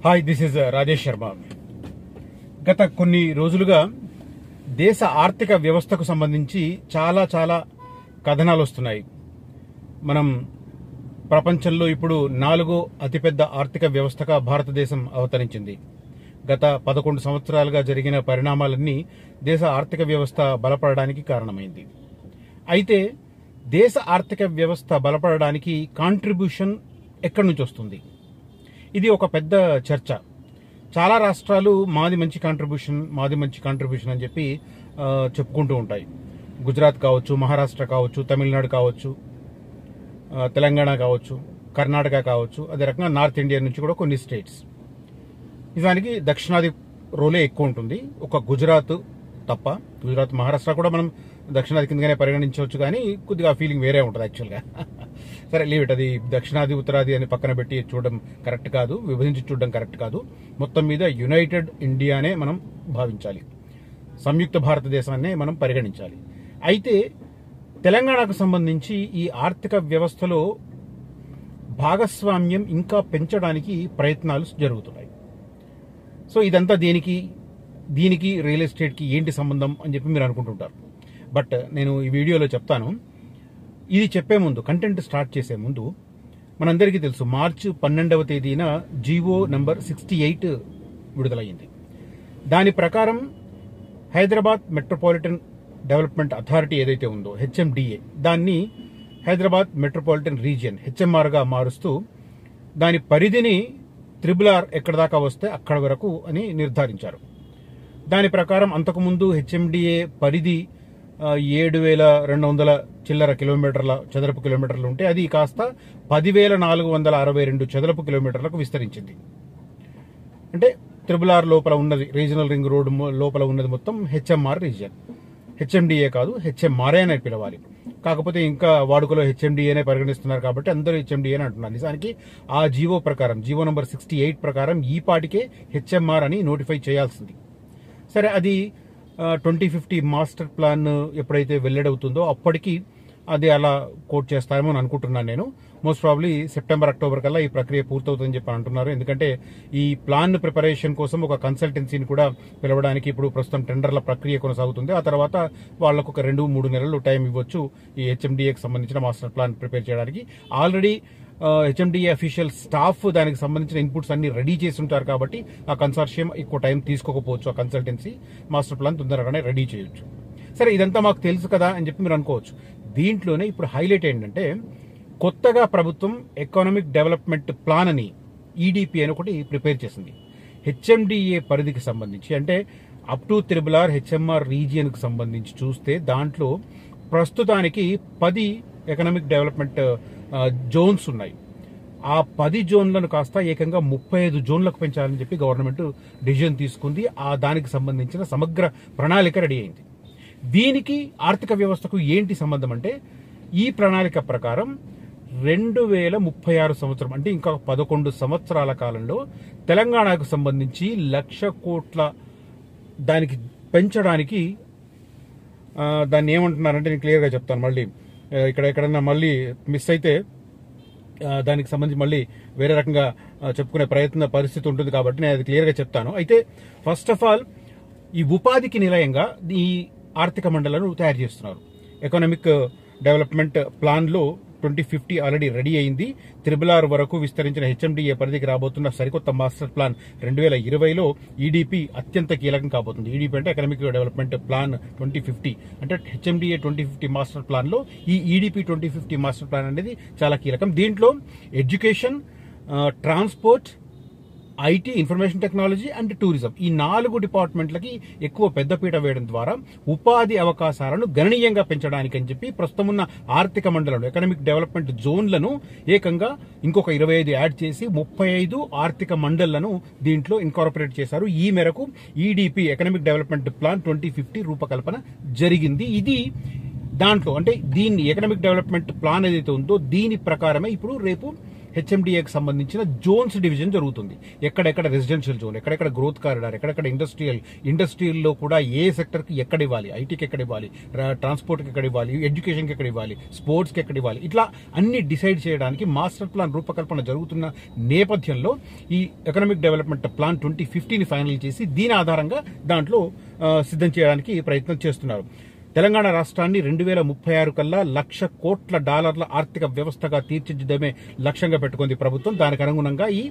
Hi, this is Rajesh Sharma. గత కొన్ని రోజులుగా దేశ ఆర్థిక వ్యవస్థకు సంబంధించి చాలా కథనాలు వస్తున్నాయి. మనం ప్రపంచంలో ఇప్పుడు 4వ అతిపెద్ద ఆర్థిక వ్యవస్థగా భారతదేశం అవతరించింది. గత 11 సంవత్సరాలుగా జరిగిన పరిణామాలన్నీ దేశ ఆర్థిక వ్యవస్థ బలపడడానికి కారణమైంది. అయితే దేశ ఆర్థిక వ్యవస్థ బలపడడానికి కాంట్రిబ్యూషన్ ఎక్కడి నుంచి వస్తుంది? ఇది ఒక పెద్ద చర్చ. చాలా రాష్ట్రాలు మాది మంచి కాంట్రిబ్యూషన్ అని చెప్పి చెప్పుకుంటూ ఉంటాయి. గుజరాత్ కావచ్చు, మహారాష్ట్ర కావచ్చు, తమిళనాడు కావచ్చు, తెలంగాణ కావచ్చు, కర్ణాటక కావచ్చు, అదే రకంగా నార్త్ ఇండియా నుంచి కూడా కొన్ని స్టేట్స్. నిజానికి దక్షిణాది రోలే ఎక్కువ ఉంటుంది, ఒక గుజరాత్ తప్ప. గుజరాత్, మహారాష్ట్ర కూడా మనం దక్షిణాది కిందగానే పరిగణించవచ్చు, కానీ కొద్దిగా ఫీలింగ్ వేరే ఉంటుంది యాక్చువల్గా. సరే, లీవ్ ఇట్. అది దక్షిణాది ఉత్తరాది అని పక్కన పెట్టి చూడడం కరెక్ట్ కాదు, విభజించి చూడడం కరెక్ట్ కాదు. మొత్తం మీద యునైటెడ్ ఇండియానే మనం భావించాలి, సంయుక్త భారతదేశాన్నే మనం పరిగణించాలి. అయితే తెలంగాణకు సంబంధించి ఈ ఆర్థిక వ్యవస్థలో భాగస్వామ్యం ఇంకా పెంచడానికి ప్రయత్నాలు జరుగుతున్నాయి. సో ఇదంతా దీనికి రియల్ ఎస్టేట్కి ఏంటి సంబంధం అని చెప్పి మీరు అనుకుంటుంటారు. బట్ నేను ఈ వీడియోలో చెప్తాను. ఇది చెప్పే ముందు, కంటెంట్ స్టార్ట్ చేసే ముందు, మనందరికీ తెలుసు మార్చి 12వ తేదీన జీవో నంబర్ 68 విడుదలయ్యింది. దాని ప్రకారం హైదరాబాద్ మెట్రోపాలిటన్ డెవలప్మెంట్ అథారిటీ ఏదైతే ఉందో, హెచ్ఎండిఏ, దాన్ని హైదరాబాద్ మెట్రోపాలిటన్ రీజియన్ హెచ్ఎంఆర్గా మారుస్తూ దాని పరిధిని RRR ఎక్కడ దాకా వస్తే అక్కడ వరకు అని నిర్ధారించారు. దాని ప్రకారం అంతకుముందు హెచ్ఎండిఏ పరిధి 7,200 చిల్లర చదరపు కిలోమీటర్లు ఉంటే అది కాస్త 10,462 చదరపు కిలోమీటర్లకు విస్తరించింది. అంటే RRR లోపల ఉన్నది, రీజనల్ రింగ్ రోడ్ లోపల ఉన్నది మొత్తం హెచ్ఎంఆర్ రీజియన్. హెచ్ఎండిఏ కాదు, హెచ్ఎంఆర్ఏ అని పిలవాలి. కాకపోతే ఇంకా వాడుకలో హెచ్ఎండిఏనే పరిగణిస్తున్నారు కాబట్టి అందరూ హెచ్ఎండిఏ అని అంటున్నారు. నిజానికి ఆ జీవో ప్రకారం, జీవో నంబర్ 68 ప్రకారం ఈ పాటికే హెచ్ఎంఆర్ అని నోటిఫై చేయాల్సింది. సరే, అది 2050 మాస్టర్ ప్లాన్ ఎప్పుడైతే వెల్లడవుతుందో అప్పటికి అది అలా కోట్ చేస్తారేమో అని అనుకుంటున్నాను నేను. మోస్ట్ ప్రాబ్లీ సెప్టెంబర్, అక్టోబర్ కల్లా ఈ ప్రక్రియ పూర్తవుతుందని చెప్పి అంటున్నారు. ఎందుకంటే ఈ ప్లాన్ ప్రిపరేషన్ కోసం ఒక కన్సల్టెన్సీని కూడా పిలవడానికి ఇప్పుడు ప్రస్తుతం టెండర్ల ప్రక్రియ కొనసాగుతుంది. ఆ తర్వాత వాళ్ళకు ఒక 2-3 నెలలు టైం ఇవ్వచ్చు ఈ హెచ్ఎండిఏకి సంబంధించిన మాస్టర్ ప్లాన్ ప్రిపేర్ చేయడానికి. ఆల్రెడీ హెచ్ఎండిఏ అఫీషియల్ స్టాఫ్ దానికి సంబంధించిన ఇన్పుట్స్ అన్ని రెడీ చేసి ఉంటారు కాబట్టి ఆ కన్సార్షియం ఎక్కువ టైం తీసుకోకపోవచ్చు. ఆ కన్సల్టెన్సీ మాస్టర్ ప్లాన్ తొందరగానే రెడీ చేయొచ్చు. సరే, ఇదంతా మాకు తెలుసు కదా అని చెప్పి మీరు అనుకోవచ్చు. దీంట్లోనే ఇప్పుడు హైలైట్ ఏంటంటే, కొత్తగా ప్రభుత్వం ఎకనామిక్ డెవలప్మెంట్ ప్లాన్ అని, ఈడిపి అని ఒకటి ప్రిపేర్ చేసింది హెచ్ఎండిఏ పరిధికి సంబంధించి. అంటే అప్ టు RRR హెచ్ఎంఆర్ రీజియన్కి సంబంధించి చూస్తే దాంట్లో ప్రస్తుతానికి 10 ఎకనామిక్ డెవలప్మెంట్ జోన్స్ ఉన్నాయి. ఆ 10 జోన్లను కాస్త ఏకంగా 35 జోన్లకు పెంచాలని చెప్పి గవర్నమెంట్ డిసిజన్ తీసుకుంది. దానికి సంబంధించిన సమగ్ర ప్రణాళిక రెడీ అయింది. దీనికి ఆర్థిక వ్యవస్థకు ఏంటి సంబంధం అంటే, ఈ ప్రణాళిక ప్రకారం 2036 సంవత్సరం అంటే ఇంకా 11 సంవత్సరాల కాలంలో తెలంగాణకు సంబంధించి 1,00,000 కోట్ల దానికి పెంచడానికి, దాన్ని ఏమంటున్నారంటే నేను క్లియర్గా చెప్తాను. మళ్ళీ ఎక్కడైనా మళ్ళీ మిస్ అయితే దానికి సంబంధించి మళ్ళీ వేరే రకంగా చెప్పుకునే పరిస్థితి ఉంటుంది కాబట్టి నేను అది క్లియర్గా చెప్తాను. అయితే ఫస్ట్ ఆఫ్ ఆల్, ఈ ఉపాధికి నిలయంగా ఈ ఆర్థిక మండలను తయారు చేస్తున్నారు. ఎకనామిక్ డెవలప్మెంట్ ప్లాన్లో 2050 ఆల్రెడీ రెడీ అయింది. RRR వరకు విస్తరించిన హెచ్ఎండిఏ పరిధికి రాబోతున్న సరికొత్త మాస్టర్ ప్లాన్ 2020లో ఈడిపి అత్యంత కీలకం కాబోతుంది. ఈడిపి అంటే ఎకనామిక్ డెవలప్మెంట్ ప్లాన్ 2050, అంటే హెచ్ఎండిఏ 2050 మాస్టర్ ప్లాన్లో ఈ ఈడిపి 2050 మాస్టర్ ప్లాన్ అనేది చాలా కీలకం. దీంట్లో education, transport, IT, information technology and tourism, ఈ 4 డిపార్ట్మెంట్లకి ఎక్కువ పెద్దపీట వేయడం ద్వారా ఉపాధి అవకాశాలను గణనీయంగా పెంచడానికి అని చెప్పి ప్రస్తుతం ఉన్న ఆర్థిక మండలను, ఎకనామిక్ డెవలప్మెంట్ జోన్లను ఏకంగా ఇంకొక 25 యాడ్ చేసి 35 ఆర్థిక మండళ్లను దీంట్లో ఇన్కార్పొరేట్ చేశారు. ఈ మేరకు ఈడిపి, ఎకనామిక్ డెవలప్మెంట్ ప్లాన్ 2050 రూపకల్పన జరిగింది. ఇది దాంట్లో అంటే దీన్ని ఎకనామిక్ డెవలప్మెంట్ ప్లాన్ ఏదైతే ఉందో దీని ప్రకారమే ఇప్పుడు రేపు హెచ్ఎండిఏకి సంబంధించిన జోన్స్ డివిజన్ జరుగుతుంది. ఎక్కడెక్కడ రెసిడెన్షియల్ జోన్, ఎక్కడెక్కడ గ్రోత్ కారిడార్, ఎక్కడెక్కడ ఇండస్ట్రియల్లో కూడా ఏ సెక్టర్కి ఎక్కడ ఇవ్వాలి, ఐటీకి ఎక్కడ ఇవ్వాలి, ట్రాన్స్పోర్ట్కి ఎక్కడ ఇవ్వాలి, ఎడ్యుకేషన్కి ఎక్కడ ఇవ్వాలి, స్పోర్ట్స్కి ఎక్కడ ఇవ్వాలి, ఇట్లా అన్ని డిసైడ్ చేయడానికి మాస్టర్ ప్లాన్ రూపకల్పన జరుగుతున్న నేపథ్యంలో ఈ ఎకనామిక్ డెవలప్మెంట్ ప్లాన్ 2050ని ఫైనల్ చేసి దీని ఆధారంగా దాంట్లో సిద్ధం చేయడానికి ప్రయత్నం చేస్తున్నారు. తెలంగాణ రాష్ట్రాన్ని 2036 కల్లా $1,00,000 కోట్ల ఆర్థిక వ్యవస్థగా తీర్చిదిద్దడమే లక్ష్యంగా పెట్టుకుంది ప్రభుత్వం. దానికి అనుగుణంగా ఈ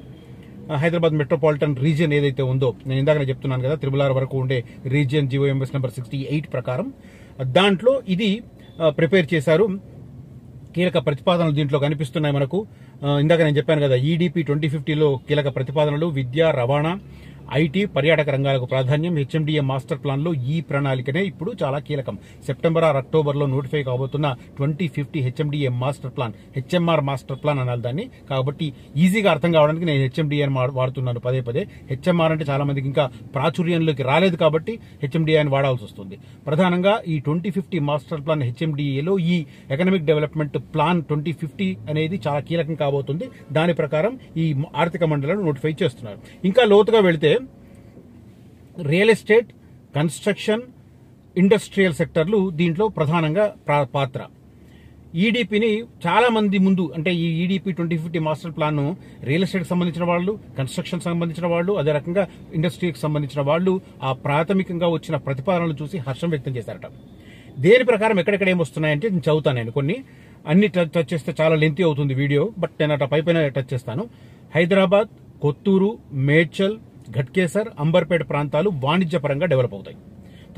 హైదరాబాద్ మెట్రోపాలిటన్ రీజియన్ ఏదైతే ఉందో, నేను ఇందాక చెప్తున్నాను కదా, 666 వరకు ఉండే రీజియన్ GOMS నెంబర్ 68 ప్రకారం దాంట్లో ఇది ప్రిపేర్ చేశారు. కీలక ప్రతిపాదనలు దీంట్లో కనిపిస్తున్నాయి మనకు. ఇందాక నేను చెప్పాను కదా, EDP 2050లో కీలక ప్రతిపాదనలు విద్య, రవాణా, ఐటీ, పర్యాటక రంగాలకు ప్రాధాన్యం. హెచ్ఎండిఏ మాస్టర్ ప్లాన్ లో ఈ ప్రణాళికనే ఇప్పుడు చాలా కీలకం. సెప్టెంబర్ ఆర్ అక్టోబర్లో నోటిఫై కాబోతున్న 2050 HMDA master plan, HMR master plan అనాలి దాన్ని. కాబట్టి ఈజీగా అర్థం కావడానికి నేను హెచ్ఎండిఏ అని వాడుతున్నాను పదే పదే. హెచ్ఎంఆర్ అంటే చాలా మందికి ఇంకా ప్రాచుర్యంలోకి రాలేదు కాబట్టి హెచ్ఎండిఏ అని వాడాల్సి వస్తుంది. ప్రధానంగా ఈ 2050 మాస్టర్ ప్లాన్ హెచ్ఎండిఏలో ఈ ఎకనామిక్ డెవలప్మెంట్ ప్లాన్ 2050 అనేది చాలా కీలకం కాబోతుంది. దాని ప్రకారం ఈ ఆర్థిక మండలిని నోటిఫై చేస్తున్నారు. ఇంకా లోతుగా వెళితే రియల్ ఎస్టేట్, కన్స్ట్రక్షన్, ఇండస్ట్రియల్ సెక్టర్లు దీంట్లో ప్రధానంగా పాత్ర. ఈడీపీని చాలా మంది ముందు, అంటే ఈ EDP 2050 master plan real estate సంబంధించిన వాళ్ళు, కన్స్ట్రక్షన్ సంబంధించిన వాళ్ళు, అదే రకంగా ఇండస్ట్రీకి సంబంధించిన వాళ్ళు ఆ ప్రాథమికంగా వచ్చిన ప్రతిపాదనలు చూసి హర్షం వ్యక్తం చేశారట. దేని ప్రకారం ఎక్కడెక్కడ ఏమొస్తున్నాయంటే నేను చదువుతాను. నేను కొన్ని అన్ని టచ్ చేస్తే చాలా లెంతీ అవుతుంది వీడియో, బట్ నేను అట్లా పైపైన టచ్ చేస్తాను. హైదరాబాద్, కొత్తూరు, మేడ్చల్, ఘట్కేసర్, అంబర్పేట ప్రాంతాలు వాణిజ్యపరంగా డెవలప్ అవుతాయి.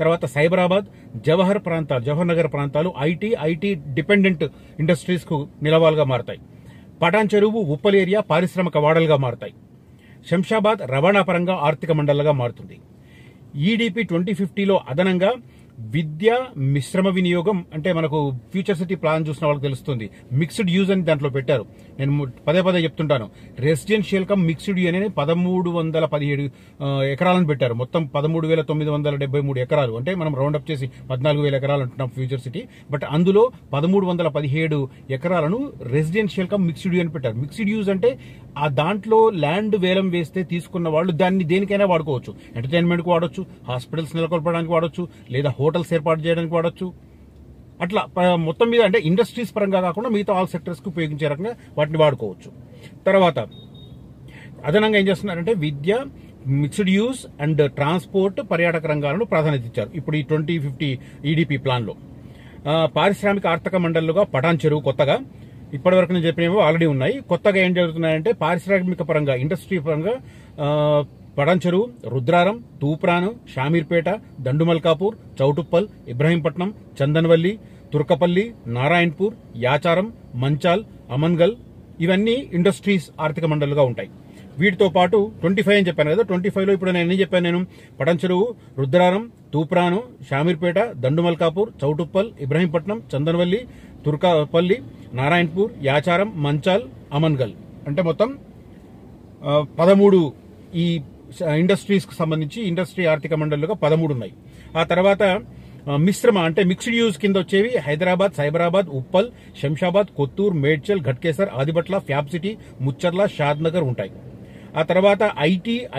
తర్వాత సైబరాబాద్, జవహర్ నగర్ ప్రాంతాలు ఐటీ డిపెండెంట్ ఇండస్ట్రీస్ కు నిలవాలుగా మారతాయి. పటాన్ చెరువు, ఉప్పల్ ఏరియా పారిశ్రామిక వాడలుగా మారతాయి. శంషాబాద్ రవాణా పరంగా ఆర్థిక మండలంగా మారుతుంది. ఈడీపీ 2050లో అదనంగా విద్య, మిశ్రమ వినియోగం, అంటే మనకు ఫ్యూచర్ సిటీ ప్లాన్ చూసిన వాళ్ళకి తెలుస్తుంది. మిక్స్డ్ యూజ్ అని దాంట్లో పెట్టారు. నేను పదే పదే చెప్తుంటాను, రెసిడెన్షియల్ కమ్ మిక్స్డ్ యూజ్ అని 1317 ఎకరాలను పెట్టారు. మొత్తం 13,973 ఎకరాలు, అంటే మనం రౌండప్ చేసి 14,000 ఎకరాలు అంటున్నాం ఫ్యూచర్ సిటీ. బట్ అందులో 1317 ఎకరాలను రెసిడెన్షియల్ కమ్ మిక్స్డ్ యూజ్ అని పెట్టారు. మిక్స్డ్ యూజ్ అంటే ఆ దాంట్లో ల్యాండ్ వేలం వేస్తే తీసుకున్న వాళ్ళు దాన్ని దేనికైనా వాడుకోవచ్చు. ఎంటర్టైన్మెంట్కి వాడొచ్చు, హాస్పిటల్స్ నెలకొల్పడానికి వాడొచ్చు, లేదా హోటల్స్ ఏర్పాటు చేయడానికి వాడొచ్చు. అట్లా మొత్తం మీద అంటే ఇండస్ట్రీస్ పరంగా కాకుండా మిగతా ఆల్ సెక్టర్స్ కి ఉపయోగించే రకంగా వాటిని వాడుకోవచ్చు. తర్వాత అదనంగా ఏం చేస్తున్నారంటే విద్య, మిక్స్డ్ యూజ్ అండ్ ట్రాన్స్పోర్ట్, పర్యాటక రంగాలను ప్రాధాన్యత ఇచ్చారు. ఇప్పుడు ఈ 2050 ఈడీపీ ప్లాన్ లో పారిశ్రామిక ఆర్థిక మండలుగా పటాన్ చెరువు కొత్తగా, ఇప్పటివరకు నేను చెప్పినవి ఆల్రెడీ ఉన్నాయి. కొత్తగా ఏం జరుగుతున్నాయంటే పారిశ్రామిక పరంగా, ఇండస్ట్రీ పరంగా పటాన్ చెరువు, రుద్రారం, తూప్రాను, షామీర్పేట, దండుమల్కాపూర్, చౌటుప్పల్, ఇబ్రహీంపట్నం, చందన్వల్లి, తుర్కపల్లి, నారాయణపూర్, యాచారం, మంచాల్, అమన్గల్ ఇవన్నీ ఇండస్ట్రీస్ ఆర్థిక మండలుగా ఉంటాయి. వీటితో పాటు 25 అని చెప్పాను కదా, 25లో ఇప్పుడు నేను ఎన్ని చెప్పాను, నేను పటాన్ చెరువు, రుద్రారం, తూప్రాను, షామీర్పేట, దండుమల్కాపూర్, చౌటుప్పల్, ఇబ్రహీంపట్నం, చందన్వల్లి, తుర్కపల్లి, నారాయణపూర్, యాచారం, మంచాల్, అమన్గల్, అంటే మొత్తం 13 ఈ ఇండస్ట్రీస్ కు సంబంధించి ఇండస్ట్రీ ఆర్థిక మండలుగా 13 ఉన్నాయి. ఆ తర్వాత మిశ్రమ అంటే మిక్స్డ్ యూజ్ కింద వచ్చేవి హైదరాబాద్, సైబరాబాద్, ఉప్పల్, శంషాబాద్, కొత్తూరు, మేడ్చల్, ఘట్కేసర్, ఆదిబట్ల, ఫ్యాబ్ సిటీ, ముచ్చర్ల, షాద్నగర్ ఉంటాయి. ఆ తర్వాత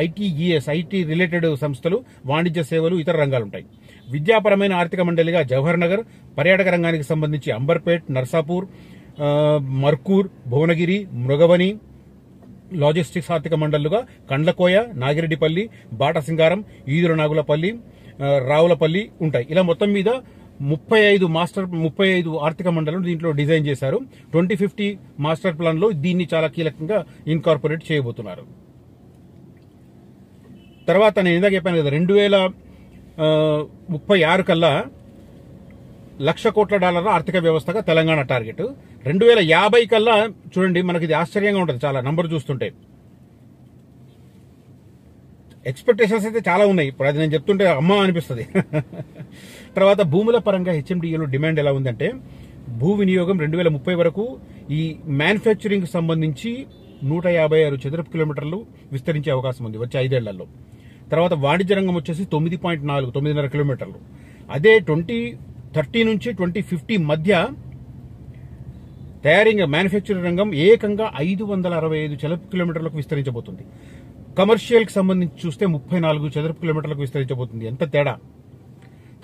ఐటీఈఎస్, ఐటీ రిలేటెడ్ సంస్థలు, వాణిజ్య సేవలు, ఇతర రంగాలు ఉంటాయి. విద్యాపరమైన ఆర్థిక మండలిగా జవహర్ నగర్, పర్యాటక రంగానికి సంబంధించి అంబర్పేట్, నర్సాపూర్, మర్కూర్, భువనగిరి, మృగవని, లాజిస్టిక్స్ ఆర్థిక మండలుగా కండ్లకోయ, నాగిరెడ్డిపల్లి, బాటసింగారం, ఈదురనాగులపల్లి, రావులపల్లి ఉంటాయి. ఇలా మొత్తం మీద 35 ఆర్థిక మండలం దీంట్లో డిజైన్ చేశారు. 2050 మాస్టర్ ప్లాన్ లో దీన్ని చాలా కీలకంగా ఇన్కార్పొరేట్ చేయబోతున్నారు. తర్వాత నేను ఇందాక చెప్పాను కదా, 2036 కల్లా $1,00,000 కోట్ల ఆర్థిక వ్యవస్థగా తెలంగాణ టార్గెట్. 2050 కల్లా చూడండి, మనకి ఇది ఆశ్చర్యంగా ఉంటుంది చాలా నంబర్ చూస్తుంటే. ఎక్స్పెక్టేషన్స్ అయితే చాలా ఉన్నాయి. ఇప్పుడు అది నేను చెప్తుంటే అమ్మ అనిపిస్తుంది. తర్వాత భూముల పరంగా హెచ్ఎండిఏలో డిమాండ్ ఎలా ఉందంటే, భూ వినియోగం 2030 వరకు ఈ మ్యానుఫ్యాక్చరింగ్ సంబంధించి 156 చదరపు కిలోమీటర్లు విస్తరించే అవకాశం ఉంది వచ్చే 5 ఏళ్లలో. తర్వాత వాణిజ్య రంగం వచ్చేసి 9.5 కిలోమీటర్లు. అదే 2030 నుంచి 2050 మధ్య తయారీ మ్యానుఫ్యాక్చరింగ్ రంగం ఏకంగా 565 చదరపు కిలోమీటర్లకు విస్తరించబోతుంది. కమర్షియల్ కి సంబంధించి చూస్తే 34 చదరపు కిలోమీటర్లకు విస్తరించబోతుంది. ఎంత తేడా!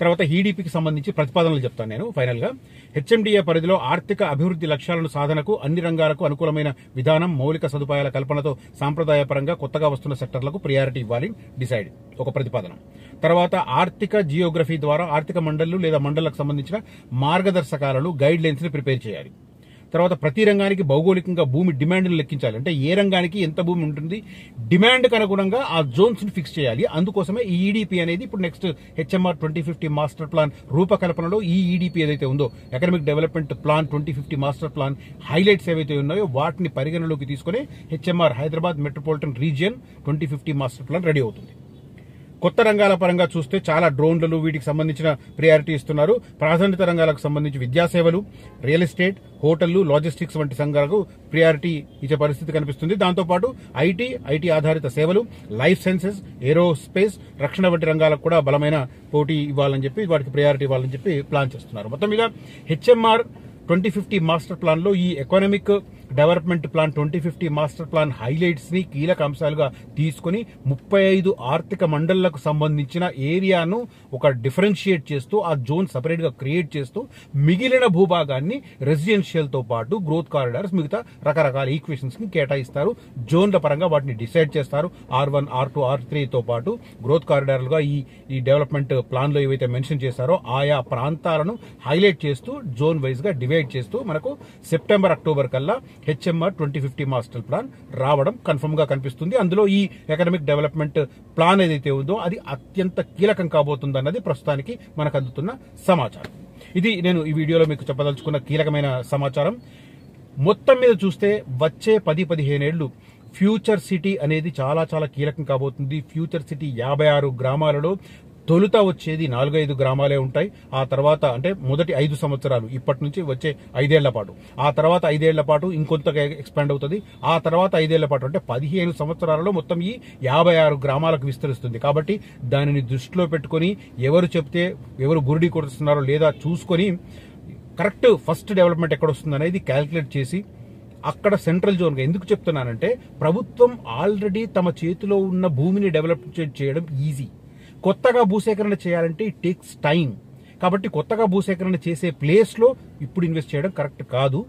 తర్వాత ఈడీపీకి సంబంధించి ప్రతిపాదనలు చెప్తాను నేను ఫైనల్ గా. హెచ్ఎండిఏ పరిధిలో ఆర్థిక అభివృద్ధి లక్ష్యాలను సాధనకు అన్ని రంగాలకు అనుకూలమైన విధానం, మౌలిక సదుపాయాల కల్పనతో సాంప్రదాయపరంగా కొత్తగా వస్తున్న సెక్టర్లకు ప్రియారిటీ ఇవ్వాలి డిసైడ్ ఒక ప్రతిపాదన. తర్వాత ఆర్థిక జియోగ్రఫీ ద్వారా ఆర్థిక మండళ్లు లేదా మండళ్లకు సంబంధించిన మార్గదర్శకాలను గైడ్ లైన్స్ ని ప్రిపేర్ చేయాలి. తర్వాత ప్రతి రంగానికి భౌగోళికంగా భూమి డిమాండ్ను లెక్కించాలి. అంటే ఏ రంగానికి ఎంత భూమి ఉంటుంది, డిమాండ్కి అనుగుణంగా ఆ జోన్స్ ని ఫిక్స్ చేయాలి. అందుకోసమే ఈ ఈడీపీ అనేది ఇప్పుడు నెక్స్ట్ హెచ్ఎంఆర్ 2050 మాస్టర్ ప్లాన్ రూపకల్పనలో ఈ ఈడీపీ ఏదైతే ఉందో, economic development plan 2050 master plan highlights ఏవైతే ఉన్నాయో వాటిని పరిగణలోకి తీసుకుని HMR Hyderabad metropolitan region 2050 master plan ready అవుతుంది. కొత్త రంగాల పరంగా చూస్తే చాలా డ్రోన్లు వీటికి సంబంధించిన ప్రియారిటీ ఇస్తున్నారు. ప్రాధాన్యత రంగాలకు సంబంధించి విద్యాసేవలు, రియల్ ఎస్టేట్, హోటళ్లు, లాజిస్టిక్స్ వంటి సంఘాలకు ప్రియారిటీ ఇచ్చే పరిస్థితి కనిపిస్తుంది. దాంతోపాటు ఐటీ ఆధారిత సేవలు, లైఫ్ సైన్సెస్, ఏరోస్పేస్, రక్షణ వంటి రంగాలకు కూడా బలమైన పోటీ ఇవ్వాలని చెప్పి వాటికి ప్రియారిటీ ఇవ్వాలని చెప్పి ప్లాన్ చేస్తున్నారు. మొత్తం మీద హెచ్ఎంఆర్ 2050 మాస్టర్ ప్లాన్ లో ఈ economic development plan 2050 master plan highlights ని కీలక అంశాలుగా తీసుకుని 35 ఆర్థిక మండళ్లకు సంబంధించిన ఏరియాను ఒక డిఫరెన్షియేట్ చేస్తూ ఆ జోన్ సపరేట్ గా క్రియేట్ చేస్తూ మిగిలిన భూభాగాన్ని రెసిడెన్షియల్ తో పాటు గ్రోత్ కారిడార్స్ మిగతా రకరకాల ఈక్వేషన్స్ ని కేటాయిస్తారు. జోన్ల పరంగా వాటిని డిసైడ్ చేస్తారు. R1, R2, R3 తో పాటు గ్రోత్ కారిడార్లుగా ఈ డెవలప్మెంట్ ప్లాన్ లో ఏవైతే మెన్షన్ చేశారో ఆయా ప్రాంతాలను హైలైట్ చేస్తూ జోన్ వైజ్ గా డివైడ్ చేస్తూ మనకు సెప్టెంబర్, అక్టోబర్ కల్లా హెచ్ఎంఆర్ 2050 మాస్టర్ ప్లాన్ రావడం కన్ఫర్మ్ గా కనిపిస్తుంది. అందులో ఈ ఎకనామిక్ డెవలప్మెంట్ ప్లాన్ ఏదైతే ఉందో అది అత్యంత కీలకం కాబోతుంది అన్నది ప్రస్తుతానికి మనకు అందుతున్న సమాచారం. ఇది నేను ఈ వీడియోలో మీకు చెప్పదలుచుకున్న కీలకమైన సమాచారం. మొత్తం మీద చూస్తే వచ్చే 10-15 ఏళ్లు ఫ్యూచర్ సిటీ అనేది చాలా చాలా కీలకం కాబోతుంది. ఫ్యూచర్ సిటీ 56 గ్రామాలలో తొలుత వచ్చేది 4-5 గ్రామాలే ఉంటాయి. ఆ తర్వాత అంటే మొదటి 5 సంవత్సరాలు ఇప్పటి నుంచి వచ్చే 5 ఏళ్ల పాటు, ఆ తర్వాత 5 ఏళ్ల పాటు ఇంకొంతగా ఎక్స్పాండ్ అవుతుంది. ఆ తర్వాత 5 ఏళ్ల పాటు అంటే 15 సంవత్సరాలలో మొత్తం ఈ 56 గ్రామాలకు విస్తరిస్తుంది. కాబట్టి దానిని దృష్టిలో పెట్టుకుని ఎవరు చెప్తే ఎవరు గురిడి కొడుతున్నారో లేదా చూసుకొని కరెక్ట్ ఫస్ట్ డెవలప్మెంట్ ఎక్కడ వస్తుంది అనేది క్యాల్కులేట్ చేసి అక్కడ సెంట్రల్ జోన్ గా ఎందుకు చెప్తున్నానంటే ప్రభుత్వం ఆల్రెడీ తమ చేతిలో ఉన్న భూమిని డెవలప్ చేయడం ఈజీ. కొత్తగా భూసేకరణ చేయాలంటే ఇట్ టేక్స్ టైం. కాబట్టి కొత్తగా భూసేకరణ చేసే ప్లేస్ లో ఇప్పుడు ఇన్వెస్ట్ చేయడం కరెక్ట్ కాదు.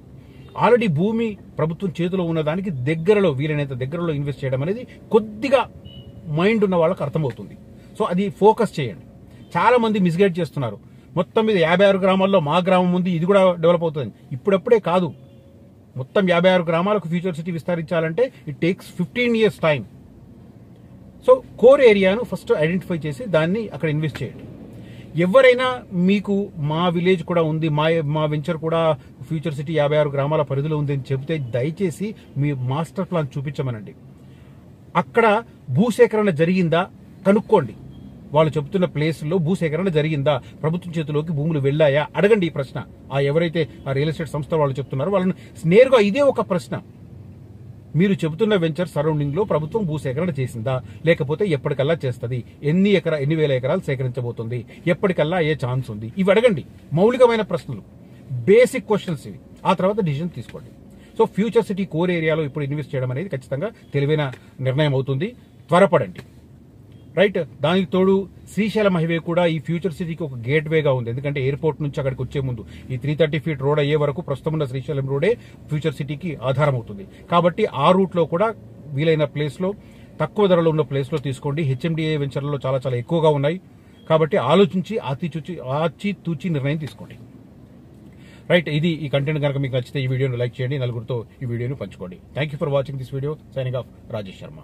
ఆల్రెడీ భూమి ప్రభుత్వం చేతిలో ఉన్న దానికి దగ్గరలో వీలైనంత దగ్గరలో ఇన్వెస్ట్ చేయడం అనేది కొద్దిగా మైండ్ ఉన్న వాళ్ళకి అర్థమవుతుంది. సో అది ఫోకస్ చేయండి. చాలా మంది మిస్గైడ్ చేస్తున్నారు. మొత్తం మీద 56 గ్రామాల్లో మా గ్రామం ఉంది, ఇది కూడా డెవలప్ అవుతుంది. ఇప్పుడప్పుడే కాదు. మొత్తం 56 గ్రామాలకు ఫ్యూచర్ సిటీ విస్తరించాలంటే it takes 15 years time. So core ఏరియాను ఫస్ట్ ఐడెంటిఫై చేసి దాన్ని అక్కడ ఇన్వెస్ట్ చేయండి. ఎవరైనా మీకు మా విలేజ్ కూడా ఉంది, మా వెంచర్ కూడా ఫ్యూచర్ సిటీ 56 గ్రామాల పరిధిలో ఉంది అని చెబితే దయచేసి మీ మాస్టర్ ప్లాన్ చూపించమనండి. అక్కడ భూసేకరణ జరిగిందా కనుక్కోండి. వాళ్ళు చెబుతున్న ప్లేస్లో భూసేకరణ జరిగిందా, ప్రభుత్వం చేతిలోకి భూములు వెళ్ళాయా అడగండి. ఈ ప్రశ్న ఎవరైతే ఆ రియల్ ఎస్టేట్ సంస్థ వాళ్ళు చెప్తున్నారో వాళ్ళని నేరుగా ఇదే ఒక ప్రశ్న. మీరు చెబుతున్న వెంచర్ సరౌండింగ్ లో ప్రభుత్వం భూసేకరణ చేసిందా, లేకపోతే ఎప్పటికల్లా చేస్తుంది, ఎన్ని వేల ఎకరాలు సేకరించబోతుంది, ఎప్పటికల్లా ఏ ఛాన్స్ ఉంది, ఇవి అడగండి. మౌలికమైన ప్రశ్నలు, బేసిక్ క్వశ్చన్స్ ఇవి. ఆ తర్వాత డిసిజన్ తీసుకోండి. సో ఫ్యూచర్ సిటీ కోర్ ఏరియాలో ఇప్పుడు ఇన్వెస్ట్ చేయడం అనేది ఖచ్చితంగా తెలివైన నిర్ణయం అవుతుంది. త్వరపడండి. రైట్. దానికి తోడు శ్రీశైలం హైవే కూడా ఈ ఫ్యూచర్ సిటీకి ఒక గేట్ వేగా ఉంది. ఎందుకంటే ఎయిర్పోర్ట్ నుంచి అక్కడికి వచ్చే ముందు ఈ 330 feet రోడ్ అయ్యే వరకు ప్రస్తుతం ఉన్న శ్రీశైలం రోడే ఫ్యూచర్ సిటీకి ఆధారం అవుతుంది. కాబట్టి ఆ రూట్ లో కూడా వీలైన ప్లేస్ లో తక్కువ ధరలో ఉన్న ప్లేస్ లో తీసుకోండి. హెచ్ఎండిఏ వెంచర్లలో చాలా చాలా ఎక్కువగా ఉన్నాయి. కాబట్టి ఆలోచించి ఆచితూచి నిర్ణయం తీసుకోండి. రైట్. ఇది ఈ కంటెంట్ కనుక మీకు నచ్చితే ఈ వీడియోను లైక్ చేయండి, నలుగురితో ఈ వీడియోను పంచుకోండి. Thank you for watching this video. Signing off, Rajesh Sharma.